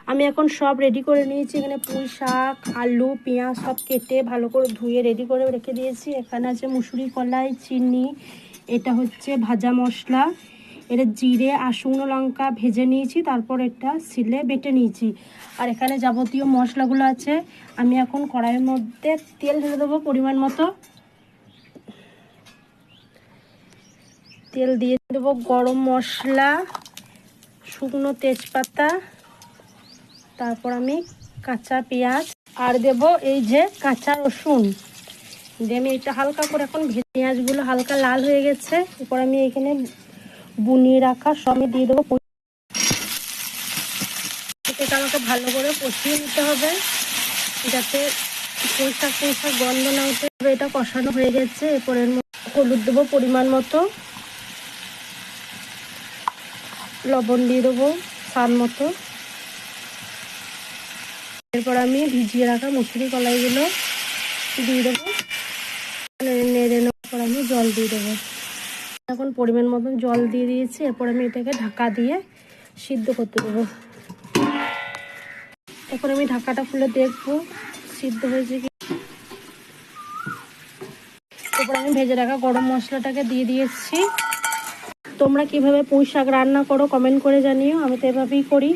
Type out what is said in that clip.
আমি এখন সব রেডি করে নিয়েছি। এখানে পুঁই শাক, আলু, পেঁয়াজ সব কেটে ভালো করে ধুয়ে রেডি করে রেখে দিয়েছি। এখানে আছে মুসুরি কলাই, চিনি, এটা হচ্ছে ভাজা মশলা, এটা জিরে আর শুকনো লঙ্কা ভেজে নিয়েছি, তারপর এটা সিলে বেটে নিয়েছি। আর এখানে যাবতীয় মশলাগুলো আছে। আমি এখন কড়াইয়ের মধ্যে তেল ঢেলে দেবো পরিমাণ মতো। তেল দিয়ে দেবো গরম মশলা, শুকনো তেজপাতা, তারপর আমি কাঁচা পেঁয়াজ আর দেব এই যে কাঁচা রসুন দিয়ে আমি এটা হালকা করে এখন পেঁয়াজগুলো হালকা লাল হয়ে গেছে। এরপর আমি এখানে বুনিয়ে রাখা সব দিয়ে দেবো। এটাকে আমাকে ভালো করে কষিয়ে নিতে হবে যাতে পোশাক গন্ধ না উঠে। এটা কষানো হয়ে গেছে। এরপর এর মধ্যে হলুদ দেবো পরিমাণ মতো, লবণ দিয়ে দেবো স্বাদ মতো। এরপর আমি ভিজিয়ে রাখা মুসুরি কলাইগুলো দিয়ে দেবো, নেড়ে নেওয়ার পর আমি জল দিয়ে দেবো। এখন পরিমাণ মতন জল দিয়ে দিয়েছি। এরপর আমি এটাকে ঢাকা দিয়ে সিদ্ধ করতে দেবো। এরপর আমি ঢাকাটা খুলে দেখবো সিদ্ধ হয়েছে কি। এরপর আমি ভেজে রাখা গরম মশলাটাকে দিয়ে দিয়েছি। তোমরা কিভাবে পুঁই শাক রান্না করো কমেন্ট করে জানিও। আমি তো এভাবেই করি।